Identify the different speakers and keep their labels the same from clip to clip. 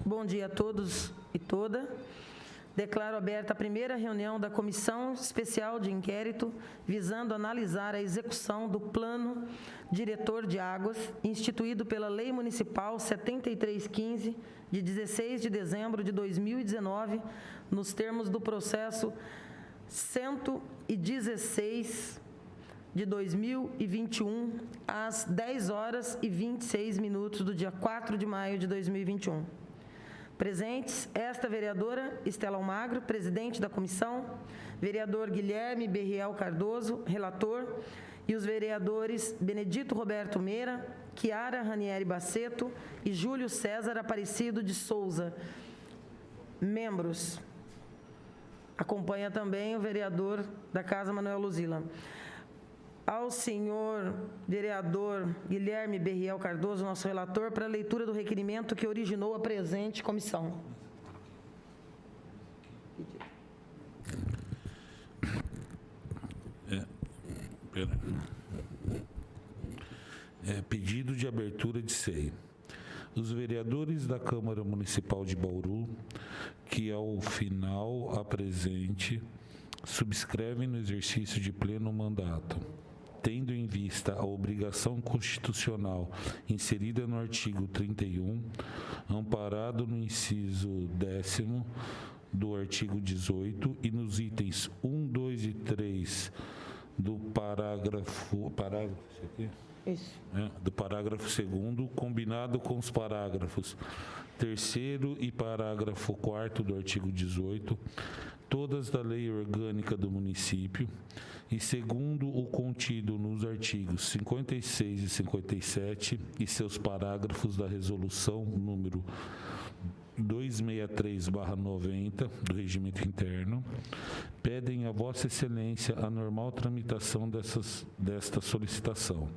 Speaker 1: Bom dia a todos e toda. Declaro aberta a primeira reunião da Comissão Especial de Inquérito visando analisar a execução do Plano Diretor de Águas, instituído pela Lei Municipal 7315, de 16 de dezembro de 2019, nos termos do processo 116 de 2021, às 10 horas e 26 minutos do dia 4 de maio de 2021. Presentes, esta vereadora Estela Almagro, presidente da comissão, vereador Guilherme Berriel Cardoso, relator, e os vereadores Benedito Roberto Meira, Chiara Ranieri Baceto e Júlio César Aparecido de Souza, membros. Acompanha também o vereador da Casa, Manuel Luzila. Ao senhor vereador Guilherme Berriel Cardoso, nosso relator, para a leitura do requerimento que originou a presente comissão.
Speaker 2: Pedido de abertura de SEI. Os vereadores da Câmara Municipal de Bauru, que ao final apresente, subscrevem no exercício de pleno mandato, tendo em vista a obrigação constitucional inserida no artigo 31, amparado no inciso 10º do artigo 18 e nos itens 1, 2 e 3 do parágrafo do parágrafo 2º, combinado com os parágrafos 3º e parágrafo 4º do artigo 18, todas da Lei Orgânica do Município, e segundo o contido nos artigos 56 e 57 e seus parágrafos da Resolução número 263/90 do Regimento Interno, pedem a Vossa Excelência a normal tramitação desta solicitação,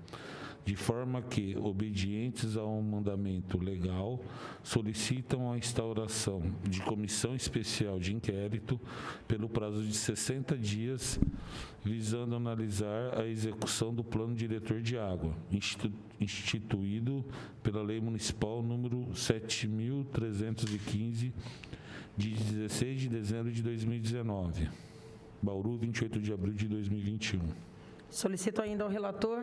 Speaker 2: de forma que, obedientes a um mandamento legal, solicitam a instauração de comissão especial de inquérito pelo prazo de 60 dias, visando analisar a execução do Plano Diretor de Água, instituído pela Lei Municipal número 7.315, de 16 de dezembro de 2019. Bauru, 28 de abril de 2021.
Speaker 1: Solicito ainda ao relator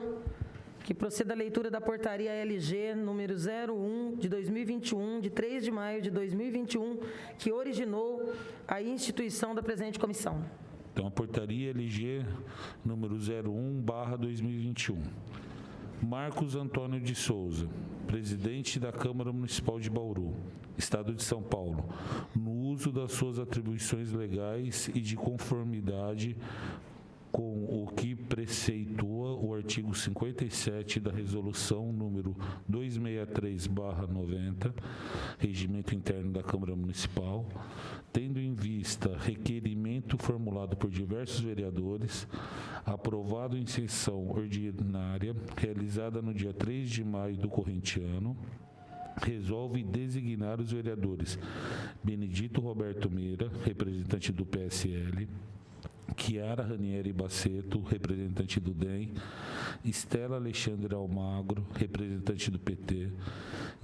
Speaker 1: que proceda a leitura da portaria LG número 01 de 2021, de 3 de maio de 2021, que originou a instituição da presente comissão.
Speaker 2: Então, a portaria LG número 01/2021. Marcos Antônio de Souza, presidente da Câmara Municipal de Bauru, Estado de São Paulo, no uso das suas atribuições legais e de conformidade com o que preceitua o artigo 57 da Resolução número 263/90, Regimento Interno da Câmara Municipal, tendo em vista requerimento formulado por diversos vereadores, aprovado em sessão ordinária, realizada no dia 3 de maio do corrente ano, resolve designar os vereadores Benedito Roberto Meira, representante do PSL, Chiara Ranieri Baceto, representante do DEM, Estela Alexandre Almagro, representante do PT,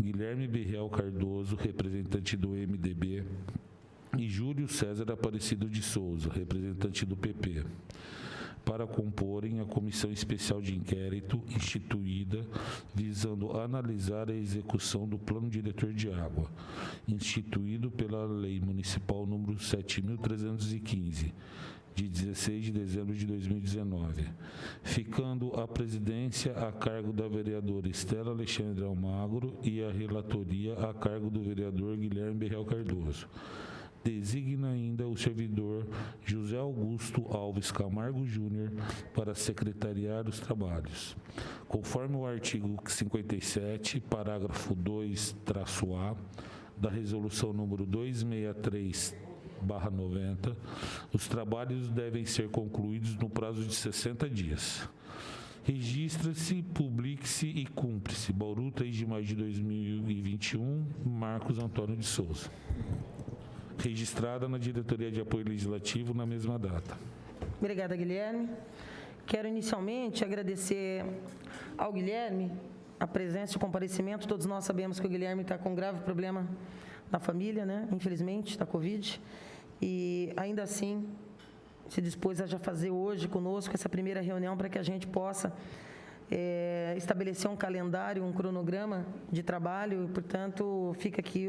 Speaker 2: Guilherme Berriel Cardoso, representante do MDB, e Júlio César Aparecido de Souza, representante do PP, para comporem a Comissão Especial de Inquérito instituída visando analisar a execução do Plano Diretor de Água, instituído pela Lei Municipal número 7.315, de 16 de dezembro de 2019, ficando a presidência a cargo da vereadora Estela Alexandre Almagro e a relatoria a cargo do vereador Guilherme Berriel Cardoso. Designa ainda o servidor José Augusto Alves Camargo Júnior para secretariar os trabalhos. Conforme o artigo 57, parágrafo 2-A da Resolução número 263/90, os trabalhos devem ser concluídos no prazo de 60 dias. Registra-se, publique-se e cumpre-se. Bauru, 3 de maio de 2021, Marcos Antônio de Souza. Registrada na Diretoria de Apoio Legislativo na mesma data.
Speaker 1: Obrigada, Guilherme. Quero inicialmente agradecer ao Guilherme a presença e o comparecimento. Todos nós sabemos que o Guilherme está com um grave problema na família, né? Infelizmente, da Covid. E ainda assim, se dispôs a já fazer hoje conosco essa primeira reunião para que a gente possa estabelecer um calendário, um cronograma de trabalho. E, portanto, fica aqui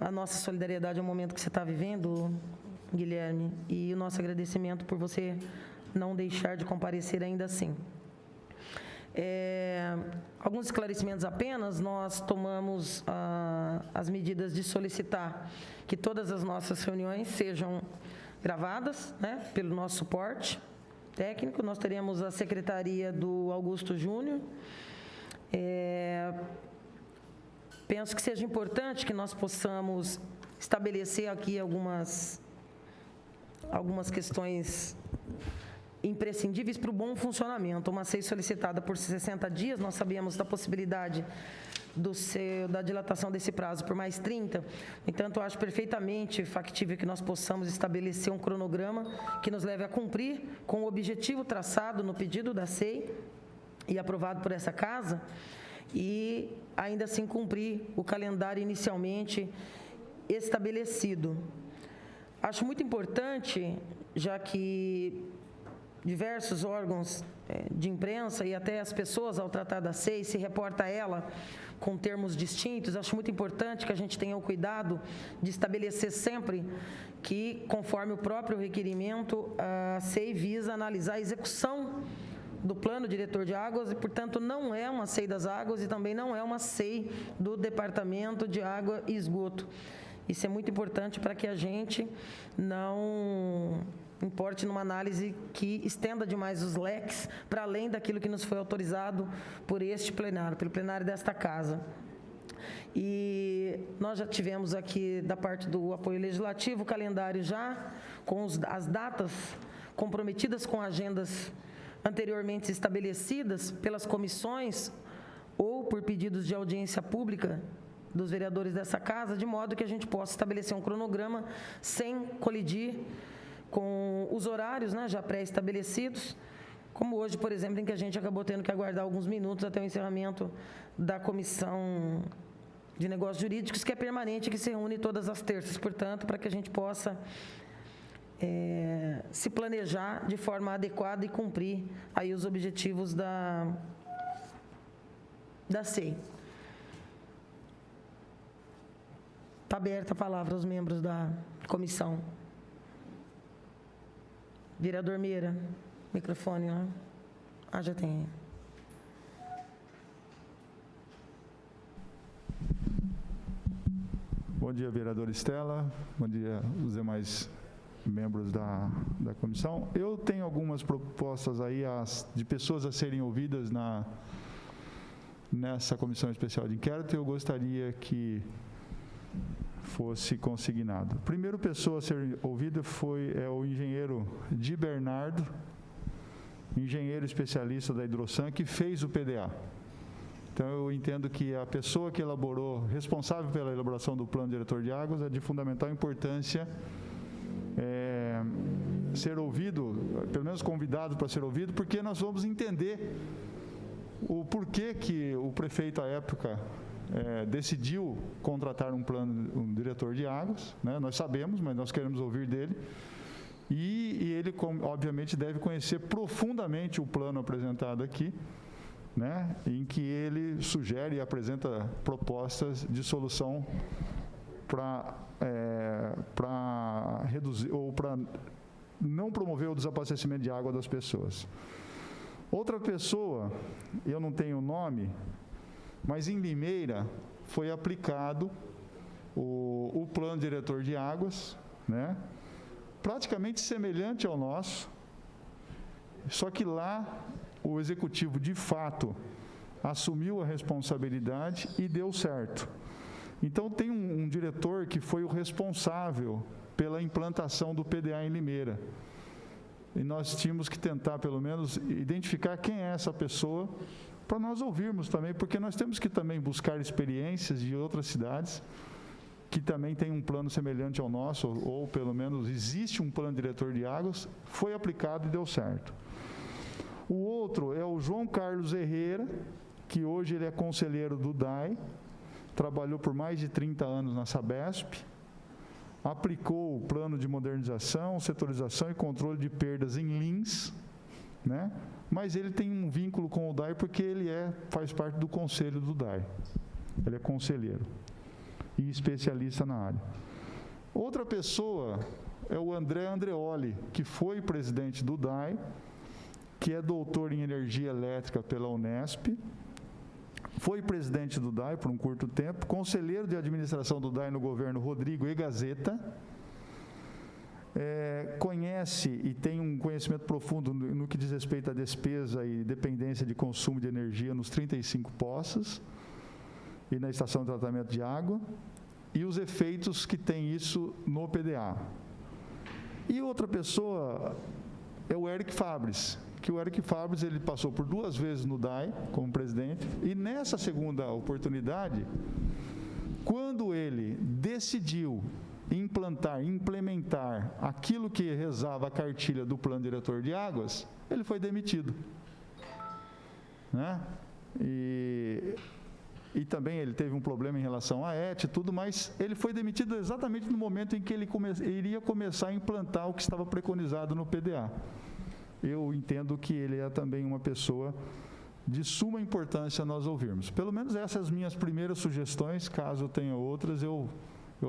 Speaker 1: a nossa solidariedade ao momento que você está vivendo, Guilherme, e o nosso agradecimento por você não deixar de comparecer ainda assim. Alguns esclarecimentos apenas. Nós tomamos as medidas de solicitar que todas as nossas reuniões sejam gravadas, né, pelo nosso suporte técnico. Nós teremos a secretaria do Augusto Júnior. Penso que seja importante que nós possamos estabelecer aqui algumas questões imprescindíveis para o bom funcionamento. Uma SEI solicitada por 60 dias, nós sabemos da possibilidade da dilatação desse prazo por mais 30. No entanto, eu acho perfeitamente factível que nós possamos estabelecer um cronograma que nos leve a cumprir com o objetivo traçado no pedido da SEI e aprovado por essa casa, e ainda assim cumprir o calendário inicialmente estabelecido. Acho muito importante, já que diversos órgãos de imprensa e até as pessoas, ao tratar da SEI, se reporta a ela com termos distintos. Acho muito importante que a gente tenha o cuidado de estabelecer sempre que, conforme o próprio requerimento, a SEI visa analisar a execução do Plano Diretor de Águas e, portanto, não é uma SEI das águas e também não é uma SEI do Departamento de Água e Esgoto. Isso é muito importante para que a gente não importe numa análise que estenda demais os leques para além daquilo que nos foi autorizado por este plenário, pelo plenário desta casa. E nós já tivemos aqui, da parte do apoio legislativo, o calendário já com as datas comprometidas com agendas anteriormente estabelecidas pelas comissões ou por pedidos de audiência pública dos vereadores dessa casa, de modo que a gente possa estabelecer um cronograma sem colidir com os horários, né, já pré-estabelecidos, como hoje, por exemplo, em que a gente acabou tendo que aguardar alguns minutos até o encerramento da Comissão de Negócios Jurídicos, que é permanente, que se reúne todas as terças, portanto, para que a gente possa se planejar de forma adequada e cumprir aí os objetivos da SEI. Está aberta a palavra aos membros da comissão. Vereador Meira, microfone lá. Já tem.
Speaker 3: Bom dia, vereadora Estela. Bom dia, os demais membros da comissão. Eu tenho algumas propostas aí de pessoas a serem ouvidas nessa comissão especial de inquérito, e eu gostaria que fosse consignado. A primeira pessoa a ser ouvida é o engenheiro Di Bernardo, engenheiro especialista da Hidrosan, que fez o PDA. Então, eu entendo que a pessoa que responsável pela elaboração do Plano Diretor de Águas, é de fundamental importância ser ouvido, pelo menos convidado para ser ouvido, porque nós vamos entender o porquê que o prefeito, à época, decidiu contratar um diretor de águas, né? Nós sabemos, mas nós queremos ouvir dele. E ele, obviamente, deve conhecer profundamente o plano apresentado aqui, né? Em que ele sugere e apresenta propostas de solução para reduzir ou para não promover o desabastecimento de água das pessoas. Outra pessoa, eu não tenho o nome, mas em Limeira foi aplicado o Plano Diretor de Águas, né? Praticamente semelhante ao nosso, só que lá o executivo, de fato, assumiu a responsabilidade e deu certo. Então, tem um diretor que foi o responsável pela implantação do PDA em Limeira. E nós tínhamos que tentar, pelo menos, identificar quem é essa pessoa, para nós ouvirmos também, porque nós temos que também buscar experiências de outras cidades que também têm um plano semelhante ao nosso, ou pelo menos existe um plano diretor de águas, foi aplicado e deu certo. O outro é o João Carlos Herrera, que hoje ele é conselheiro do DAI, trabalhou por mais de 30 anos na Sabesp, aplicou o plano de modernização, setorização e controle de perdas em Lins, né? Mas ele tem um vínculo com o DAI porque ele faz parte do conselho do DAI. Ele é conselheiro e especialista na área. Outra pessoa é o André Andreoli, que foi presidente do DAI, que é doutor em energia elétrica pela Unesp, foi presidente do DAI por um curto tempo, conselheiro de administração do DAI no governo Rodrigo E. Gazeta, conhece e tem um conhecimento profundo no que diz respeito à despesa e dependência de consumo de energia nos 35 poços e na estação de tratamento de água, e os efeitos que tem isso no PDA. E outra pessoa é o Eric Fabres, que o Eric Fabres ele passou por 2 vezes no DAI como presidente, e nessa segunda oportunidade, quando ele decidiu implementar aquilo que rezava a cartilha do Plano Diretor de Águas, ele foi demitido, né? E também ele teve um problema em relação à ET e tudo, mas ele foi demitido exatamente no momento em que ele iria começar a implantar o que estava preconizado no PDA. Eu entendo que ele é também uma pessoa de suma importância nós ouvirmos. Pelo menos essas minhas primeiras sugestões, caso tenha outras, eu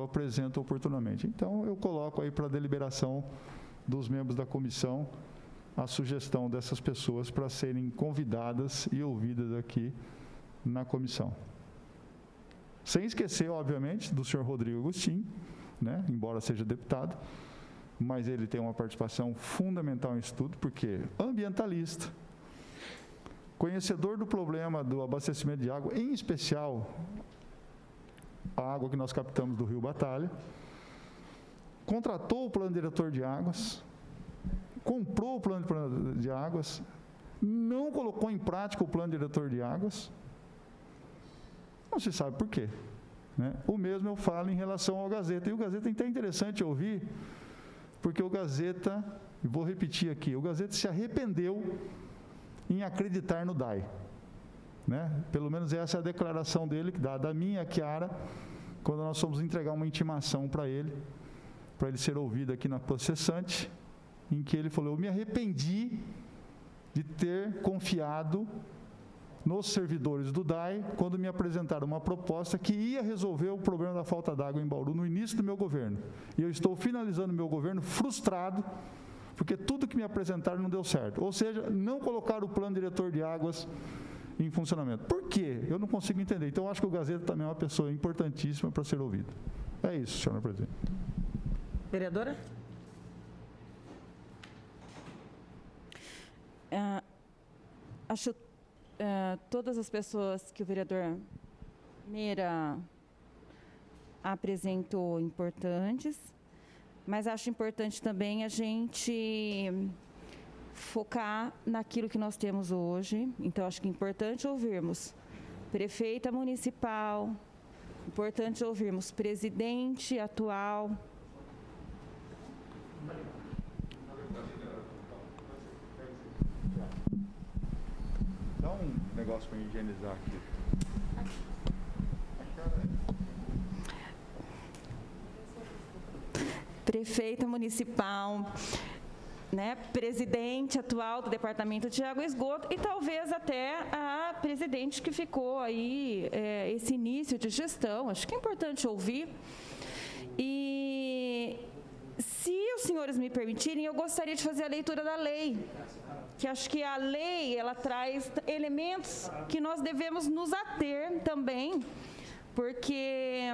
Speaker 3: apresento oportunamente. Então, eu coloco aí para deliberação dos membros da comissão a sugestão dessas pessoas para serem convidadas e ouvidas aqui na comissão. Sem esquecer, obviamente, do senhor Rodrigo Agostinho, né, embora seja deputado, mas ele tem uma participação fundamental em estudo, porque ambientalista, conhecedor do problema do abastecimento de água, em especial a água que nós captamos do Rio Batalha, contratou o plano diretor de águas, comprou o plano de águas, não colocou em prática o plano diretor de águas, não se sabe por quê, né? O mesmo eu falo em relação ao Gazeta, e o Gazeta é até interessante ouvir, porque o Gazeta, e vou repetir aqui, o Gazeta se arrependeu em acreditar no DAI, né? Pelo menos essa é a declaração dele, da minha e a Chiara, quando nós fomos entregar uma intimação para ele ser ouvido aqui na processante, em que ele falou: eu me arrependi de ter confiado nos servidores do DAI quando me apresentaram uma proposta que ia resolver o problema da falta d'água em Bauru no início do meu governo. E eu estou finalizando meu governo frustrado, porque tudo que me apresentaram não deu certo. Ou seja, não colocaram o plano diretor de águas em funcionamento. Por quê? Eu não consigo entender. Então, eu acho que o Gazeta também é uma pessoa importantíssima para ser ouvido. É isso, senhora presidente.
Speaker 1: Vereadora?
Speaker 4: Acho todas as pessoas que o vereador Meira apresentou importantes, mas acho importante também a gente focar naquilo que nós temos hoje. Então, acho que é importante ouvirmos prefeita municipal, importante ouvirmos presidente atual.
Speaker 3: Dá um negócio para higienizar aqui.
Speaker 4: Prefeita municipal, né, presidente atual do Departamento de Água e Esgoto e talvez até a presidente que ficou aí esse início de gestão. Acho que é importante ouvir. E se os senhores me permitirem, eu gostaria de fazer a leitura da lei, que acho que a lei ela traz elementos que nós devemos nos ater também, porque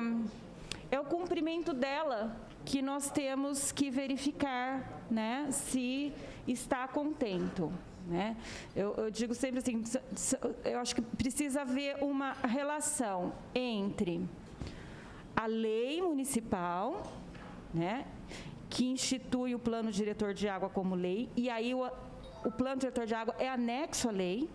Speaker 4: é o cumprimento dela que nós temos que verificar, né, se está contento, né? Eu digo sempre assim, eu acho que precisa haver uma relação entre a lei municipal, né, que institui o plano diretor de água como lei, e aí o plano diretor de água é anexo à lei,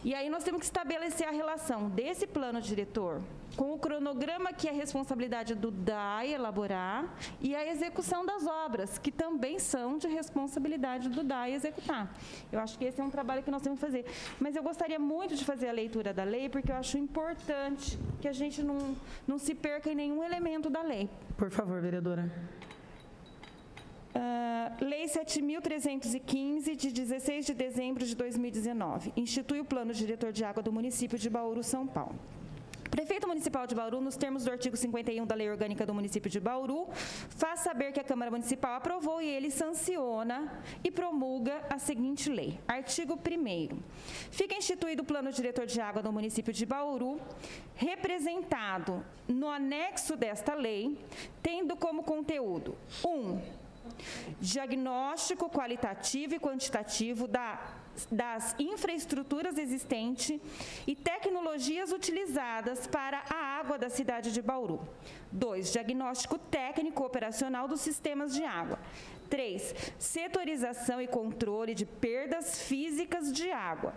Speaker 4: E aí nós temos que estabelecer a relação desse plano diretor com o cronograma que é responsabilidade do DAI elaborar e a execução das obras, que também são de responsabilidade do DAI executar. Eu acho que esse é um trabalho que nós temos que fazer. Mas eu gostaria muito de fazer a leitura da lei, porque eu acho importante que a gente não se perca em nenhum elemento da lei.
Speaker 1: Por favor, vereadora.
Speaker 4: Lei 7.315, de 16 de dezembro de 2019, institui o Plano Diretor de Água do município de Bauru, São Paulo. Prefeito Municipal de Bauru, nos termos do artigo 51 da Lei Orgânica do município de Bauru, faz saber que a Câmara Municipal aprovou e ele sanciona e promulga a seguinte lei. Artigo 1º. Fica instituído o Plano Diretor de Água do município de Bauru, representado no anexo desta lei, tendo como conteúdo: 1. Diagnóstico qualitativo e quantitativo das infraestruturas existentes e tecnologias utilizadas para a água da cidade de Bauru. 2. Diagnóstico técnico operacional dos sistemas de água. 3. Setorização e controle de perdas físicas de água.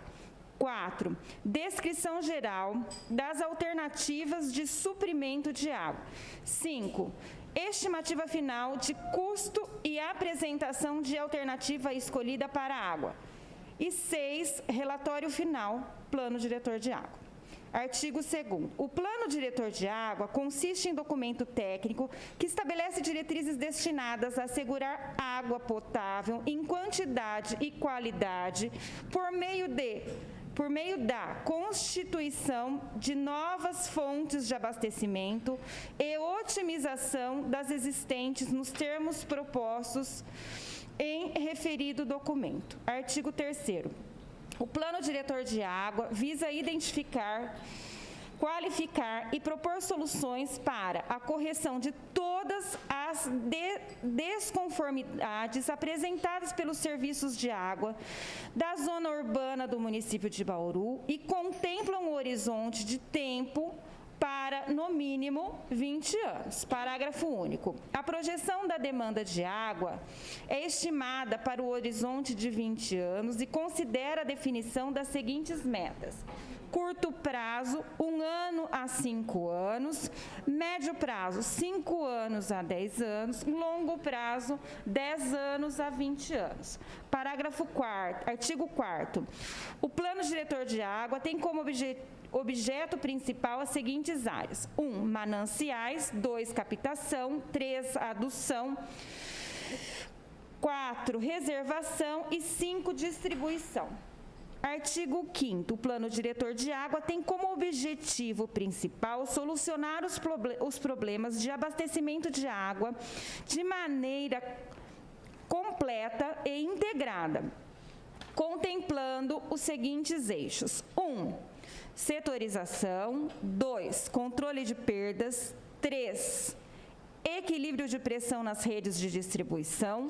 Speaker 4: 4. Descrição geral das alternativas de suprimento de água. 5. Estimativa final de custo e apresentação de alternativa escolhida para a água. E 6, relatório final, plano diretor de água. Artigo 2º. O plano diretor de água consiste em documento técnico que estabelece diretrizes destinadas a assegurar água potável em quantidade e qualidade por meio da constituição de novas fontes de abastecimento e otimização das existentes nos termos propostos em referido documento. Artigo 3º. O Plano Diretor de Água visa identificar, qualificar e propor soluções para a correção de todas as desconformidades apresentadas pelos serviços de água da zona urbana do município de Bauru e contemplam um horizonte de tempo para, no mínimo, 20 anos. Parágrafo único. A projeção da demanda de água é estimada para o horizonte de 20 anos e considera a definição das seguintes metas: curto prazo, 1 ano a 5 anos, médio prazo, 5 anos a 10 anos, longo prazo, 10 anos a 20 anos. Parágrafo 4º, artigo 4º. O Plano Diretor de Água tem como objeto principal as seguintes áreas: 1. Mananciais. 2. Captação. 3. Adução. 4. Reservação. E 5. Distribuição. Artigo 5º. O Plano Diretor de Água tem como objetivo principal solucionar os problemas de abastecimento de água de maneira completa e integrada, contemplando os seguintes eixos: 1. Setorização. 2. Controle de perdas. 3. Equilíbrio de pressão nas redes de distribuição.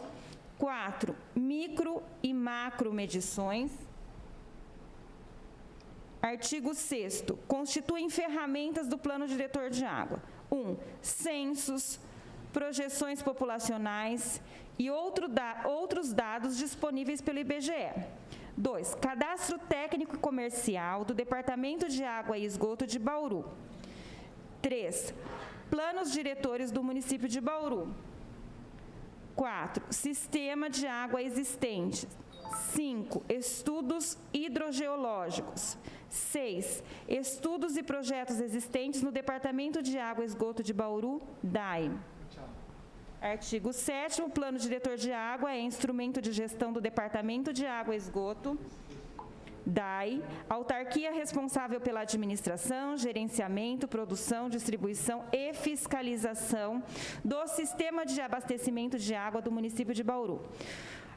Speaker 4: 4. Micro e macro medições. Artigo 6º. Constituem ferramentas do Plano Diretor de Água: 1. Censos, projeções populacionais e outros dados disponíveis pelo IBGE. 2. Cadastro técnico e comercial do Departamento de Água e Esgoto de Bauru. 3. Planos diretores do município de Bauru. 4. Sistema de água existente. 5. Estudos hidrogeológicos. 6. Estudos e projetos existentes no Departamento de Água e Esgoto de Bauru, DAI. Artigo 7º. O Plano Diretor de Água é instrumento de gestão do Departamento de Água e Esgoto, DAI, autarquia responsável pela administração, gerenciamento, produção, distribuição e fiscalização do sistema de abastecimento de água do município de Bauru.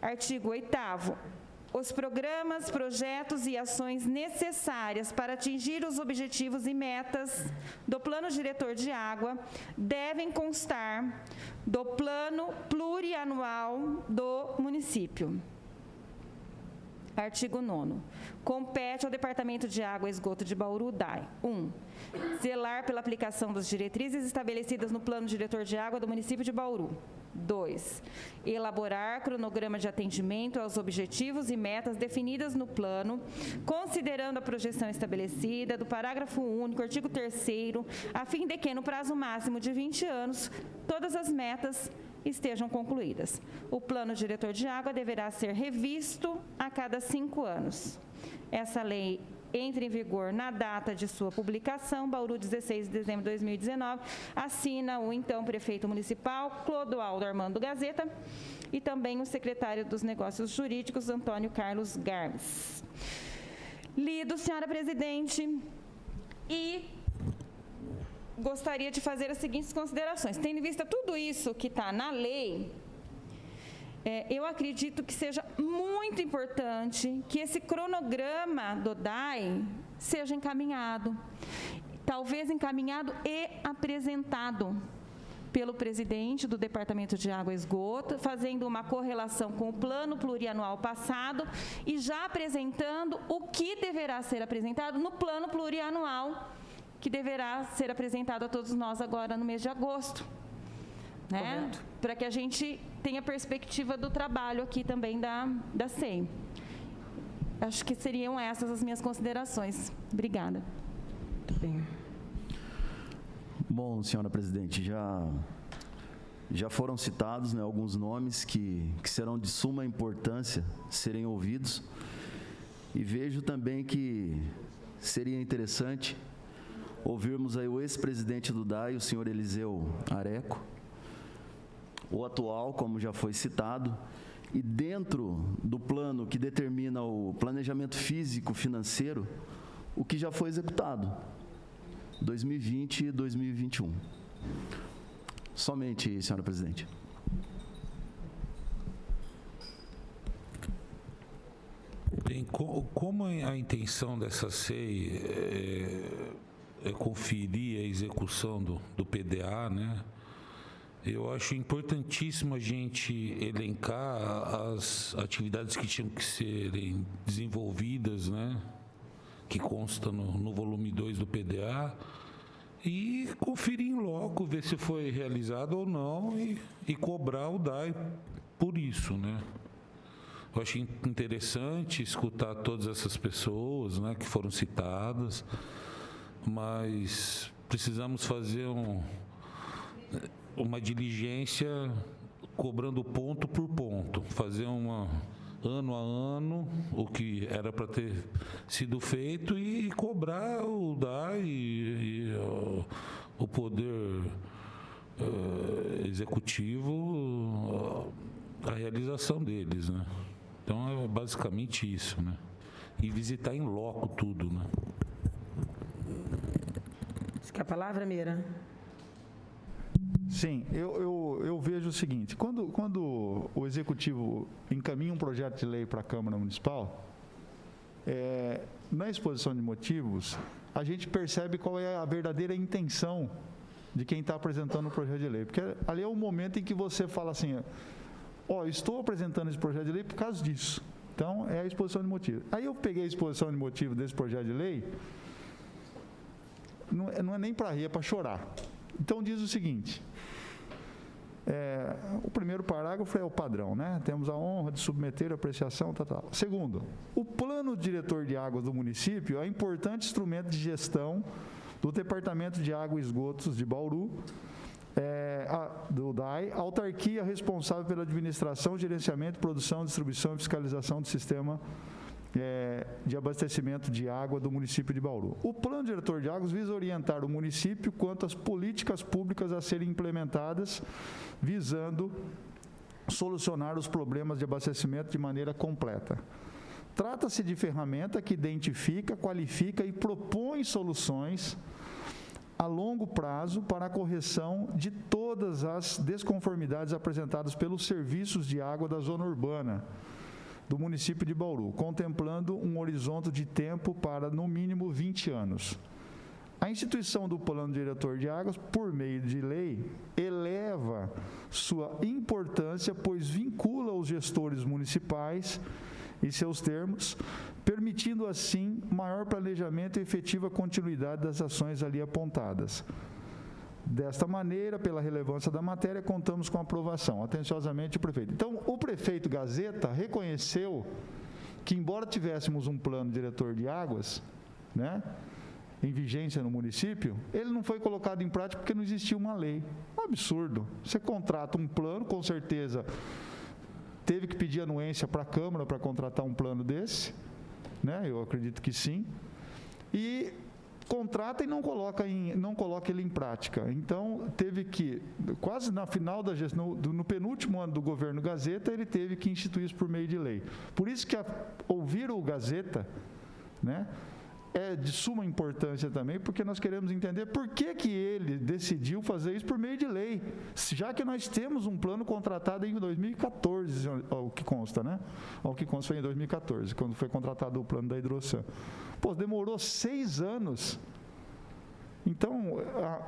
Speaker 4: Artigo 8º. Os programas, projetos e ações necessárias para atingir os objetivos e metas do Plano Diretor de Água devem constar do Plano Plurianual do município. Artigo 9º. Compete ao Departamento de Água e Esgoto de Bauru, DAI: 1. Zelar pela aplicação das diretrizes estabelecidas no Plano Diretor de Água do município de Bauru. 2. Elaborar cronograma de atendimento aos objetivos e metas definidas no plano, considerando a projeção estabelecida do parágrafo único, artigo 3º, a fim de que, no prazo máximo de 20 anos, todas as metas estejam concluídas. O plano diretor de água deverá ser revisto a cada 5 anos. Essa lei entra em vigor na data de sua publicação, Bauru, 16 de dezembro de 2019, assina o então prefeito municipal, Clodoaldo Armando Gazeta, e também o secretário dos Negócios Jurídicos, Antônio Carlos Garmes. Lido, senhora presidente, e gostaria de fazer as seguintes considerações. Tendo em vista tudo isso que está na lei, eu acredito que seja muito importante que esse cronograma do DAI seja encaminhado, talvez encaminhado e apresentado pelo presidente do Departamento de Água e Esgoto, fazendo uma correlação com o plano plurianual passado e já apresentando o que deverá ser apresentado no plano plurianual, que deverá ser apresentado a todos nós agora no mês de agosto, né? Para que a gente tenha perspectiva do trabalho aqui também da SEI. Acho que seriam essas as minhas considerações. Obrigada.
Speaker 1: Muito bem.
Speaker 5: Bom, senhora presidente, já foram citados, né, alguns nomes que serão de suma importância serem ouvidos, e vejo também que seria interessante ouvirmos aí o ex-presidente do DAI, o senhor Eliseu Areco, o atual, como já foi citado, e dentro do plano que determina o planejamento físico-financeiro, o que já foi executado, 2020 e 2021. Somente, senhora presidente.
Speaker 2: Bem, como a intenção dessa SEI é conferir a execução do PDA, né? Eu acho importantíssimo a gente elencar as atividades que tinham que serem desenvolvidas, né? Que consta no volume 2 do PDA, e conferir em loco, ver se foi realizado ou não, e cobrar o DAI por isso, né? Eu acho interessante escutar todas essas pessoas, né, que foram citadas, mas precisamos fazer uma diligência cobrando ponto por ponto, fazer ano a ano o que era para ter sido feito e cobrar o DAI e o poder executivo a realização deles, né? Então é basicamente isso, né? E visitar em loco tudo, né?
Speaker 1: Você quer a palavra, Meira?
Speaker 3: Sim, eu vejo o seguinte, quando o Executivo encaminha um projeto de lei para a Câmara Municipal, na exposição de motivos, a gente percebe qual é a verdadeira intenção de quem está apresentando o projeto de lei. Porque ali é o momento em que você fala assim, estou apresentando esse projeto de lei por causa disso. Então, é a exposição de motivos. Aí eu peguei a exposição de motivos desse projeto de lei, não é nem para rir, é para chorar. Então, diz o seguinte, o primeiro parágrafo é o padrão, né? Temos a honra de submeter a apreciação, tal. Segundo, o plano diretor de águas do município é um importante instrumento de gestão do Departamento de Água e Esgotos de Bauru, do DAI, autarquia responsável pela administração, gerenciamento, produção, distribuição e fiscalização do sistema de abastecimento de água do município de Bauru. O plano diretor de águas visa orientar o município quanto às políticas públicas a serem implementadas, visando solucionar os problemas de abastecimento de maneira completa. Trata-se de ferramenta que identifica, qualifica e propõe soluções a longo prazo para a correção de todas as desconformidades apresentadas pelos serviços de água da zona urbana do município de Bauru, contemplando um horizonte de tempo para, no mínimo, 20 anos. A instituição do Plano Diretor de Águas, por meio de lei, eleva sua importância, pois vincula os gestores municipais e seus termos, permitindo, assim, maior planejamento e efetiva continuidade das ações ali apontadas. Desta maneira, pela relevância da matéria, contamos com a aprovação. Atenciosamente, o prefeito. Então, o prefeito Gazeta reconheceu que, embora tivéssemos um plano diretor de águas, né, em vigência no município, ele não foi colocado em prática porque não existia uma lei. Um absurdo. Você contrata um plano, com certeza teve que pedir anuência para a Câmara para contratar um plano desse, né? Eu acredito que sim. E contrata e não coloca ele em prática. Então, teve que, quase na final da gestão, no penúltimo ano do governo Gazeta, ele teve que instituir isso por meio de lei. Por isso que ouvir o Gazeta, né, é de suma importância também, porque nós queremos entender por que ele decidiu fazer isso por meio de lei, já que nós temos um plano contratado em 2014, ao que consta, né? Ao que consta foi em 2014, quando foi contratado o plano da Hidrosan. Pô, demorou 6 anos. Então,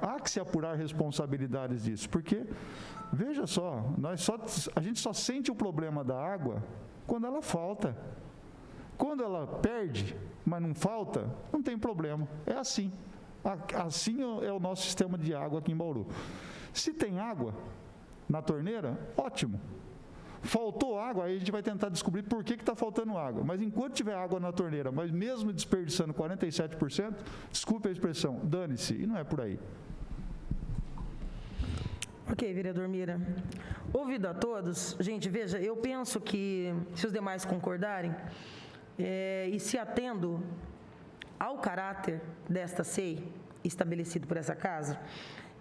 Speaker 3: há que se apurar responsabilidades disso, porque, veja só, a gente só sente o problema da água quando ela falta. Quando ela perde, mas não falta, não tem problema. É assim. Assim é o nosso sistema de água aqui em Bauru. Se tem água na torneira, ótimo. Faltou água, aí a gente vai tentar descobrir por que está faltando água. Mas enquanto tiver água na torneira, mas mesmo desperdiçando 47%, desculpe a expressão, dane-se, e não é por aí.
Speaker 1: Ok, vereador Mira. Ouvido a todos, gente, veja, eu penso que, se os demais concordarem, e se atendo ao caráter desta SEI estabelecido por essa casa,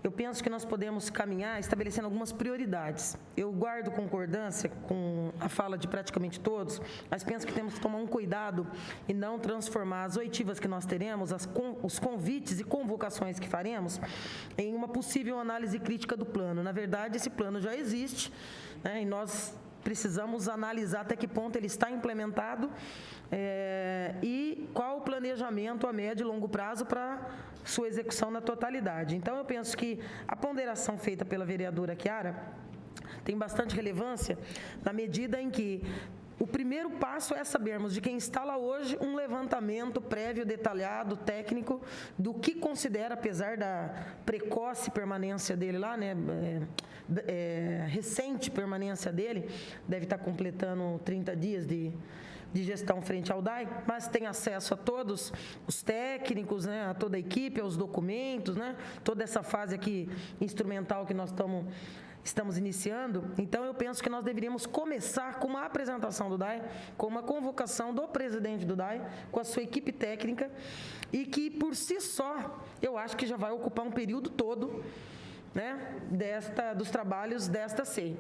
Speaker 1: eu penso que nós podemos caminhar estabelecendo algumas prioridades. Eu guardo concordância com a fala de praticamente todos, mas penso que temos que tomar um cuidado e não transformar as oitivas que nós teremos, os convites e convocações que faremos, em uma possível análise crítica do plano. Na verdade, esse plano já existe, né, e nós precisamos analisar até que ponto ele está implementado e qual o planejamento a médio e longo prazo para sua execução na totalidade. Então, eu penso que a ponderação feita pela vereadora Chiara tem bastante relevância na medida em que o primeiro passo é sabermos de quem instala hoje um levantamento prévio, detalhado, técnico, do que considera, apesar da precoce permanência dele lá, né, recente permanência dele, deve estar completando 30 dias de gestão frente ao DAI, mas tem acesso a todos os técnicos, né, a toda a equipe, aos documentos, né, toda essa fase aqui instrumental que nós estamos iniciando. Então, eu penso que nós deveríamos começar com uma apresentação do DAI, com uma convocação do presidente do DAI, com a sua equipe técnica, e que, por si só, eu acho que já vai ocupar um período todo, né, dos trabalhos desta SEI.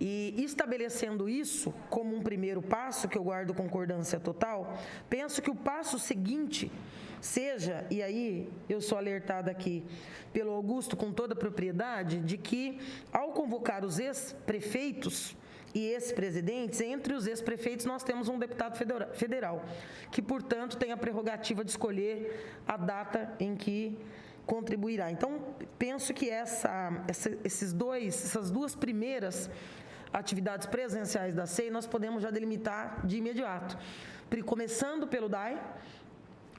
Speaker 1: E estabelecendo isso como um primeiro passo, que eu guardo concordância total, penso que o passo seguinte seja, e aí eu sou alertada aqui pelo Augusto com toda a propriedade, de que ao convocar os ex-prefeitos e ex-presidentes, entre os ex-prefeitos nós temos um deputado federal, que, portanto, tem a prerrogativa de escolher a data em que contribuirá. Então, penso que essas duas primeiras atividades presenciais da SEI, nós podemos já delimitar de imediato. Começando pelo DAI,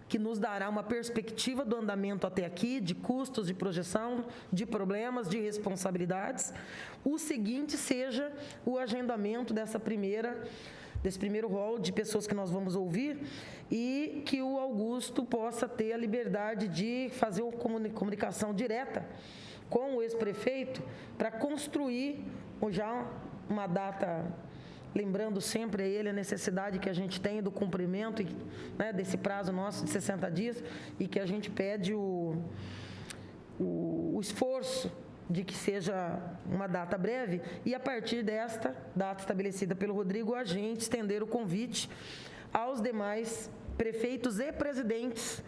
Speaker 1: que nos dará uma perspectiva do andamento até aqui, de custos, de projeção, de problemas, de responsabilidades. O seguinte seja o agendamento desse primeiro rol de pessoas que nós vamos ouvir, e que o Augusto possa ter a liberdade de fazer uma comunicação direta com o ex-prefeito para construir já uma data, lembrando sempre a ele a necessidade que a gente tem do cumprimento, né, desse prazo nosso de 60 dias, e que a gente pede o esforço de que seja uma data breve, e a partir desta data estabelecida pelo Rodrigo, a gente estender o convite aos demais prefeitos e presidentes,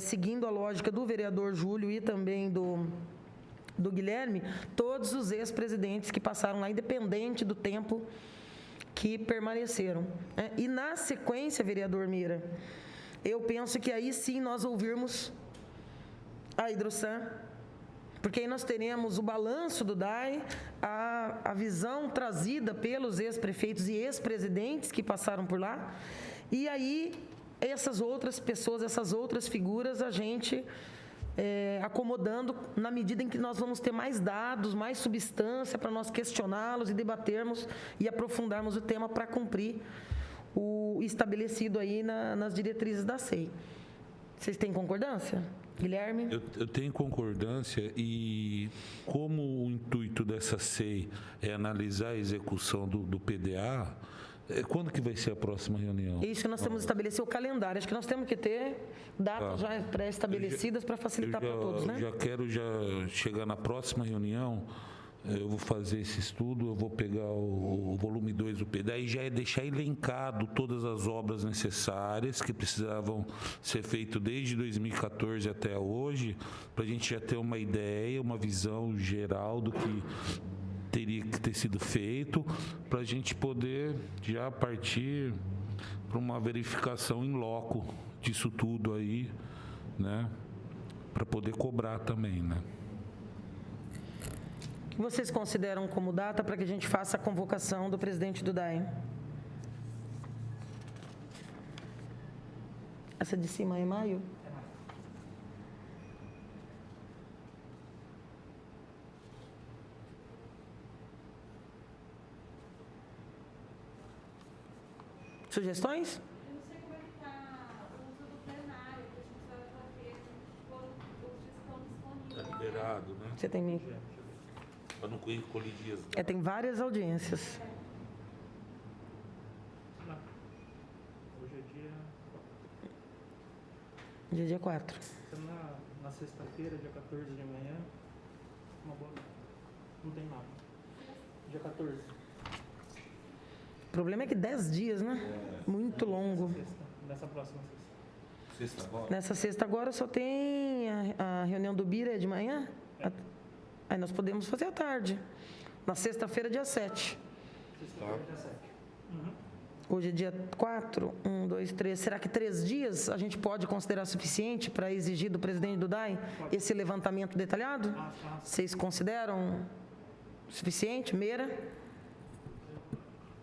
Speaker 1: seguindo a lógica do vereador Júlio e também do Guilherme, todos os ex-presidentes que passaram lá, independente do tempo que permaneceram. E na sequência, vereador Mira, eu penso que aí sim nós ouvirmos a Hidrosan, porque aí nós teremos o balanço do DAI, a visão trazida pelos ex-prefeitos e ex-presidentes que passaram por lá, e aí essas outras pessoas, essas outras figuras, a gente acomodando na medida em que nós vamos ter mais dados, mais substância para nós questioná-los e debatermos e aprofundarmos o tema para cumprir o estabelecido aí nas diretrizes da SEI. Vocês têm concordância? Guilherme?
Speaker 2: Eu tenho concordância, e como o intuito dessa SEI é analisar a execução do PDA, quando que vai ser a próxima reunião?
Speaker 1: É isso que nós temos que estabelecer o calendário. Acho que nós temos que ter datas já pré-estabelecidas para facilitar para todos, né?
Speaker 2: Já quero chegar na próxima reunião. Eu vou fazer esse estudo, eu vou pegar o volume 2 do PDA e já deixar elencado todas as obras necessárias que precisavam ser feitas desde 2014 até hoje, para a gente já ter uma ideia, uma visão geral do que teria que ter sido feito, para a gente poder já partir para uma verificação in loco disso tudo aí, né? Para poder cobrar também, né?
Speaker 1: O que vocês consideram como data para que a gente faça a convocação do presidente do DAE? Essa de cima é maio? Sugestões?
Speaker 4: Eu não sei como é que está o uso do plenário, que a gente vai fazer, quando os dias estão disponíveis.
Speaker 2: Está liberado, né?
Speaker 1: Você tem,
Speaker 2: Para não colidir as
Speaker 1: tem várias audiências.
Speaker 6: Hoje é
Speaker 1: Dia 4.
Speaker 6: na sexta-feira, dia 14 de manhã. Uma boa. Não tem nada. Dia 14.
Speaker 1: O problema é que 10 dias, né? Muito longo.
Speaker 6: Nessa próxima sexta.
Speaker 2: Sexta agora?
Speaker 1: Nessa sexta agora só tem a reunião do BIRA de manhã. Aí nós podemos fazer à tarde. Na sexta-feira, dia 7.
Speaker 6: Sexta-feira, dia 7.
Speaker 1: Hoje é dia 4, 1, 2, 3. Será que 3 dias a gente pode considerar suficiente para exigir do presidente do DAE esse levantamento detalhado? Vocês consideram suficiente? Meira?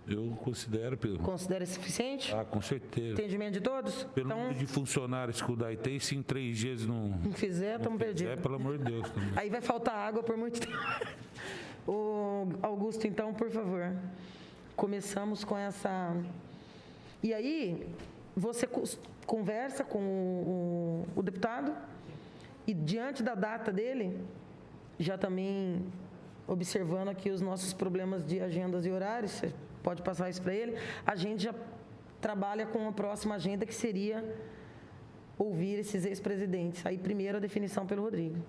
Speaker 2: Eu considero, Pedro.
Speaker 1: Considera suficiente?
Speaker 2: Com certeza.
Speaker 1: Entendimento de todos?
Speaker 2: Pelo número de funcionários que o DAE tem, se em 3 dias não
Speaker 1: fizer, estamos perdidos.
Speaker 2: pelo amor de Deus. Também.
Speaker 1: Aí vai faltar água por muito tempo. O Augusto, então, por favor. Começamos com essa... E aí, você conversa com o deputado e, diante da data dele, já também observando aqui os nossos problemas de agendas e horários, você pode passar isso para ele, a gente já trabalha com a próxima agenda, que seria ouvir esses ex-presidentes. Aí, primeiro, a definição pelo Rodrigo.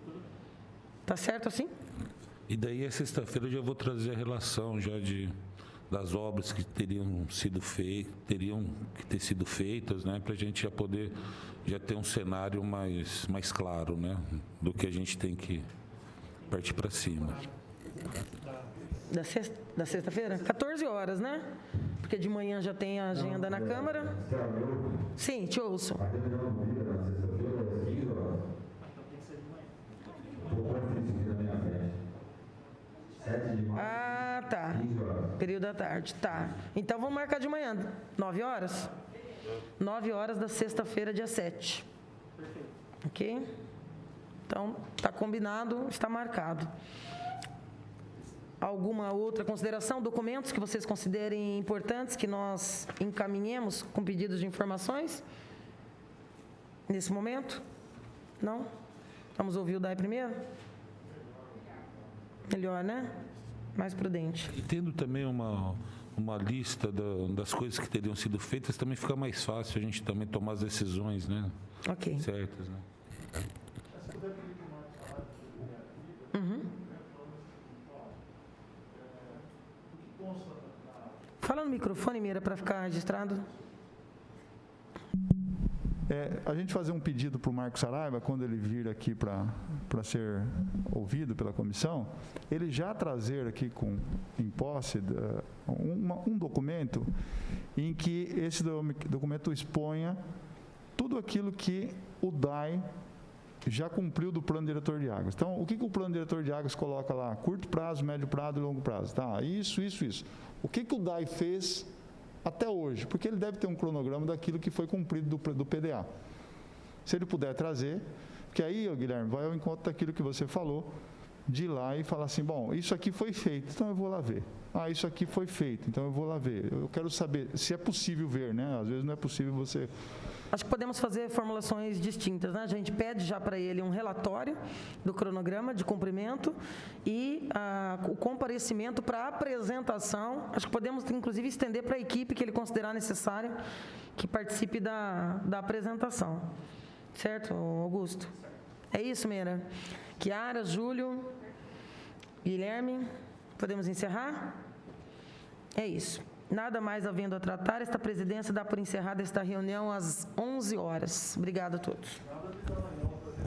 Speaker 1: Tá certo assim?
Speaker 2: E daí, a sexta-feira, eu já vou trazer a relação já das obras que teriam que ter sido feitas, né, para a gente já poder ter um cenário mais claro, né, do que a gente tem que partir para cima.
Speaker 1: Da sexta-feira? 14 horas, né? Porque de manhã já tem a agenda na Câmara. Sim, te ouço. Ah, tá. Período da tarde, tá. Então vamos marcar de manhã, 9 horas? 9 horas da sexta-feira, dia 7. Ok? Então, está combinado, está marcado. Alguma outra consideração? Documentos que vocês considerem importantes que nós encaminhemos com pedidos de informações? Nesse momento? Não? Vamos ouvir o DAE primeiro? Melhor, né? Mais prudente.
Speaker 2: E tendo também uma lista das coisas que teriam sido feitas, também fica mais fácil a gente também tomar as decisões, né?
Speaker 1: Ok.
Speaker 2: Certas, né?
Speaker 1: Fala no microfone, Mira, para ficar registrado.
Speaker 3: A gente fazer um pedido para o Marcos Saraiva, quando ele vir aqui para ser ouvido pela comissão, ele já trazer aqui em posse um documento em que esse documento exponha tudo aquilo que o DAE já cumpriu do plano diretor de águas. Então, o que o plano diretor de águas coloca lá? Curto prazo, médio prazo e longo prazo. Tá? Isso. O que o DAE fez até hoje? Porque ele deve ter um cronograma daquilo que foi cumprido do PDA. Se ele puder trazer, Porque aí, Guilherme, vai ao encontro daquilo que você falou, de ir lá e falar assim, bom, isso aqui foi feito, então eu vou lá ver. Ah, isso aqui foi feito, então eu vou lá ver. Eu quero saber se é possível ver, né? Às vezes não é possível você...
Speaker 1: Acho que podemos fazer formulações distintas, né? A gente pede já para ele um relatório do cronograma de cumprimento e o comparecimento para apresentação. Acho que podemos, inclusive, estender para a equipe que ele considerar necessário que participe da apresentação. Certo, Augusto? É isso, Meira? Chiara, Júlio, Guilherme, podemos encerrar? É isso. Nada mais havendo a tratar, esta presidência dá por encerrada esta reunião às 11 horas. Obrigado a todos.